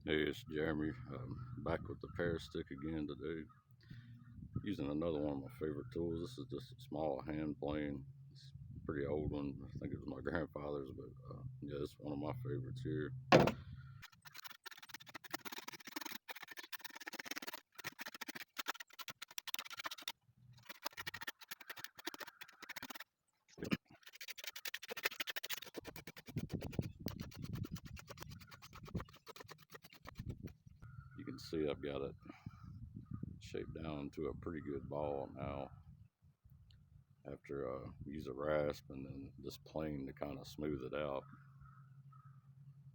Hey, it's Jeremy. Back with the Pear stick again today. Using another one of my favorite tools. This is just a small hand plane. It's a pretty old one. I think it was my grandfather's, but yeah, it's one of my favorites here. You can see I've got it shaped down to a pretty good ball now. After use a rasp and then this plane to kind of smooth it out.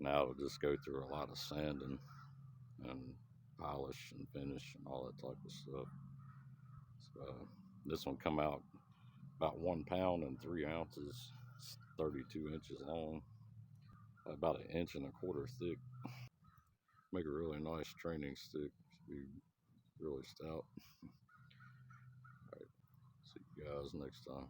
Now it'll just go through a lot of sanding and polish and finish and all that type of stuff. So, this one come out about 1 pound and 3 ounces. It's 32 inches long, about an inch and a quarter thick. Make a really nice training stick. Be really stout. All right, see you guys next time.